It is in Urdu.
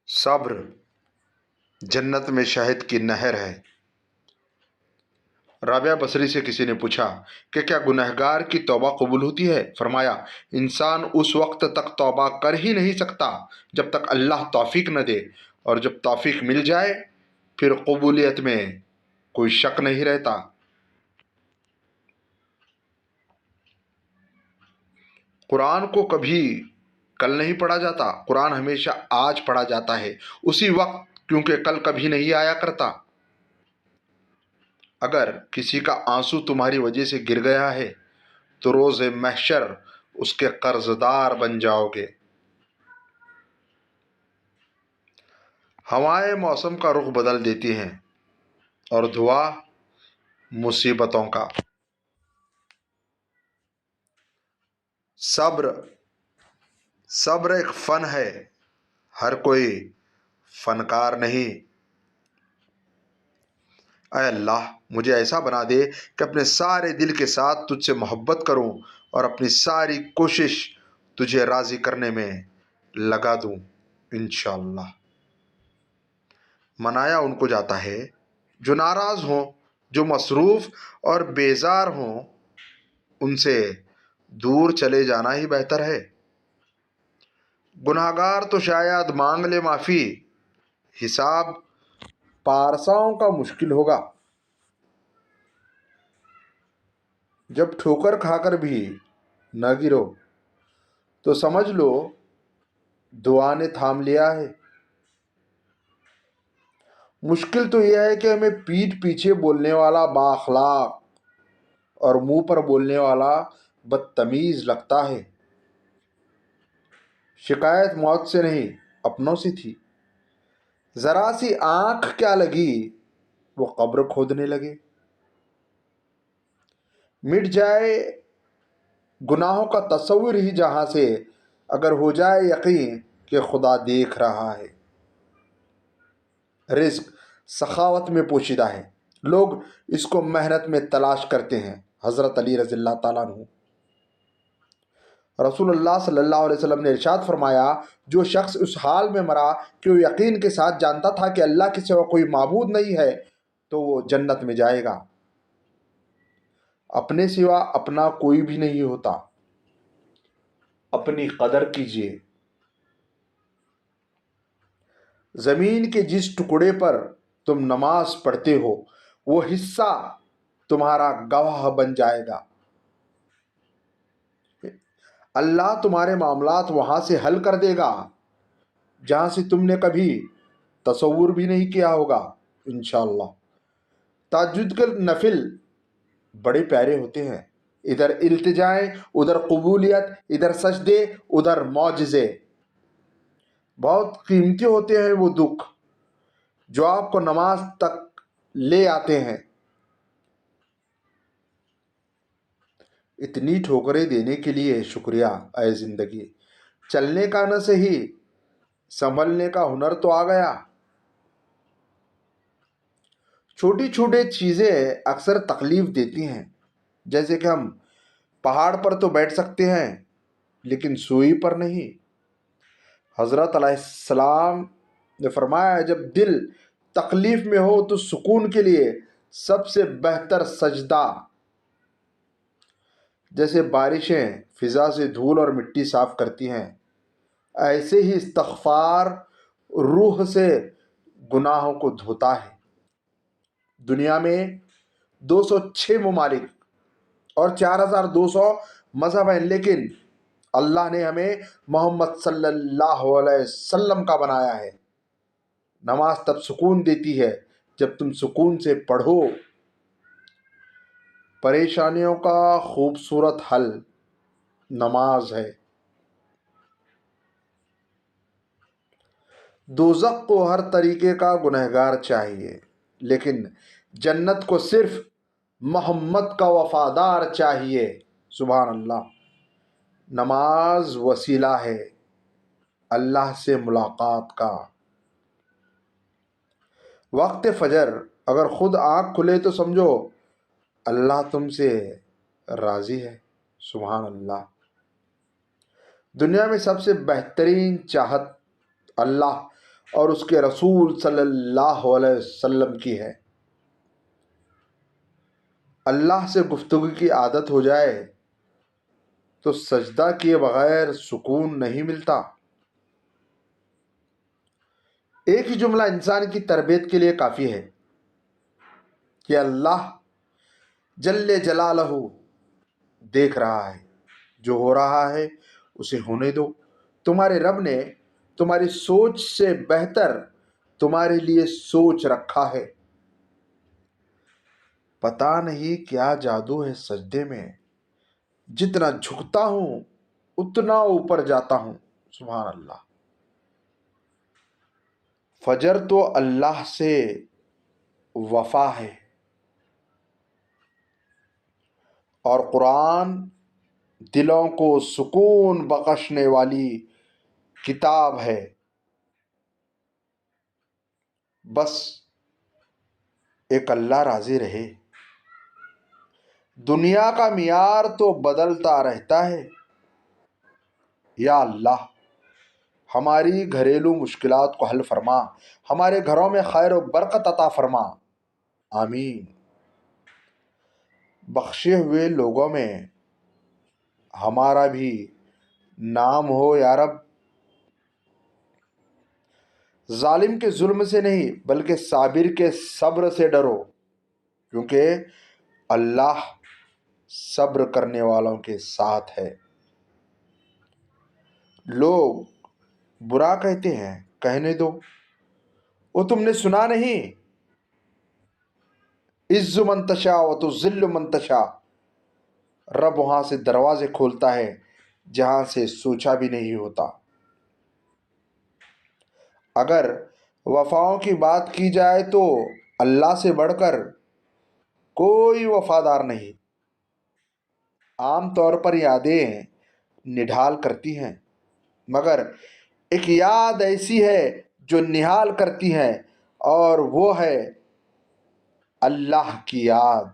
صبر جنت میں شہد کی نہر ہے۔ رابعہ بصری سے کسی نے پوچھا کہ کیا گنہگار کی توبہ قبول ہوتی ہے؟ فرمایا، انسان اس وقت تک توبہ کر ہی نہیں سکتا جب تک اللہ توفیق نہ دے، اور جب توفیق مل جائے پھر قبولیت میں کوئی شک نہیں رہتا۔ قرآن کو کبھی کل نہیں پڑھا جاتا، قرآن ہمیشہ آج پڑھا جاتا ہے، اسی وقت، کیونکہ کل کبھی نہیں آیا کرتا۔ اگر کسی کا آنسو تمہاری وجہ سے گر گیا ہے تو روز محشر اس کے قرض دار بن جاؤ گے۔ ہوائیں موسم کا رخ بدل دیتی ہیں اور دعا مصیبتوں کا۔ صبر صبر ایک فن ہے، ہر کوئی فنکار نہیں۔ اے اللہ، مجھے ایسا بنا دے کہ اپنے سارے دل کے ساتھ تجھ سے محبت کروں اور اپنی ساری کوشش تجھے راضی کرنے میں لگا دوں، انشاءاللہ۔ منایا ان کو جاتا ہے جو ناراض ہوں، جو مصروف اور بیزار ہوں، ان سے دور چلے جانا ہی بہتر ہے۔ گناہگار تو شاید مانگ لے معافی، حساب پارساؤں کا مشکل ہوگا۔ جب ٹھوکر کھا کر بھی نہ گرو تو سمجھ لو دعا نے تھام لیا ہے۔ مشکل تو یہ ہے کہ ہمیں پیٹھ پیچھے بولنے والا با اخلاق اور منہ پر بولنے والا بدتمیز لگتا ہے۔ شکایت موت سے نہیں، اپنوں سے تھی۔ ذرا سی آنکھ کیا لگی، وہ قبر کھودنے لگے۔ مٹ جائے گناہوں کا تصور ہی جہاں سے، اگر ہو جائے یقین کہ خدا دیکھ رہا ہے۔ رزق سخاوت میں پوشیدہ ہے، لوگ اس کو محنت میں تلاش کرتے ہیں۔ حضرت علی رضی اللہ تعالیٰ عنہ، رسول اللہ صلی اللہ علیہ وسلم نے ارشاد فرمایا، جو شخص اس حال میں مرا کہ وہ یقین کے ساتھ جانتا تھا کہ اللہ کے سوا کوئی معبود نہیں ہے تو وہ جنت میں جائے گا۔ اپنے سوا اپنا کوئی بھی نہیں ہوتا، اپنی قدر کیجیے۔ زمین کے جس ٹکڑے پر تم نماز پڑھتے ہو وہ حصہ تمہارا گواہ بن جائے گا۔ اللہ تمہارے معاملات وہاں سے حل کر دے گا جہاں سے تم نے کبھی تصور بھی نہیں کیا ہوگا، انشاءاللہ۔ تہجد کے نفل بڑے پیارے ہوتے ہیں، ادھر التجائیں، ادھر قبولیت، ادھر سجدے، ادھر معجزے۔ بہت قیمتی ہوتے ہیں وہ دکھ جو آپ کو نماز تک لے آتے ہیں۔ اتنی ٹھوکریں دینے کے لیے شکریہ اے زندگی، چلنے کا نہ صحیح سنبھلنے کا ہنر تو آ گیا۔ چھوٹی چھوٹی چیزیں اکثر تکلیف دیتی ہیں، جیسے کہ ہم پہاڑ پر تو بیٹھ سکتے ہیں لیکن سوئی پر نہیں۔ حضرت علیہ السلام نے فرمایا، جب دل تکلیف میں ہو تو سکون کے لیے سب سے بہتر سجدہ، جیسے بارشیں فضا سے دھول اور مٹی صاف کرتی ہیں، ایسے ہی استغفار روح سے گناہوں کو دھوتا ہے۔ دنیا میں 206 ممالک اور 4200 مذہب ہیں، لیکن اللہ نے ہمیں محمد صلی اللہ علیہ وسلم کا بنایا ہے۔ نماز تب سکون دیتی ہے جب تم سکون سے پڑھو۔ پریشانیوں کا خوبصورت حل نماز ہے۔ دوزخ کو ہر طریقے کا گنہگار چاہیے، لیکن جنت کو صرف محمد کا وفادار چاہیے۔ سبحان اللہ۔ نماز وسیلہ ہے اللہ سے ملاقات کا۔ وقت فجر اگر خود آنکھ کھلے تو سمجھو اللہ تم سے راضی ہے۔ سبحان اللہ۔ دنیا میں سب سے بہترین چاہت اللہ اور اس کے رسول صلی اللہ علیہ وسلم کی ہے۔ اللہ سے گفتگو کی عادت ہو جائے تو سجدہ کیے بغیر سکون نہیں ملتا۔ ایک ہی جملہ انسان کی تربیت کے لیے کافی ہے کہ اللہ جل جلالہ دیکھ رہا ہے، جو ہو رہا ہے اسے ہونے دو۔ تمہارے رب نے تمہاری سوچ سے بہتر تمہارے لیے سوچ رکھا ہے۔ پتہ نہیں کیا جادو ہے سجدے میں، جتنا جھکتا ہوں اتنا اوپر جاتا ہوں۔ سبحان اللہ۔ فجر تو اللہ سے وفا ہے، اور قرآن دلوں کو سکون بخشنے والی کتاب ہے۔ بس ایک اللہ راضی رہے۔ دنیا کا معیار تو بدلتا رہتا ہے۔ یا اللہ ہماری گھریلو مشکلات کو حل فرما، ہمارے گھروں میں خیر و برکت عطا فرما، آمین۔ بخشے ہوئے لوگوں میں ہمارا بھی نام ہو یا رب۔ ظالم کے ظلم سے نہیں بلکہ صابر کے صبر سے ڈرو، کیونکہ اللہ صبر کرنے والوں کے ساتھ ہے۔ لوگ برا کہتے ہیں، کہنے دو، وہ تم نے سنا نہیں، عز من تشاء و تذل من تشاء۔ رب وہاں سے دروازے کھولتا ہے جہاں سے سوچا بھی نہیں ہوتا۔ اگر وفاؤں کی بات کی جائے تو اللہ سے بڑھ کر کوئی وفادار نہیں۔ عام طور پر یادیں نڈھال کرتی ہیں، مگر ایک یاد ایسی ہے جو نہال کرتی ہے، اور وہ ہے اللہ کی یاد۔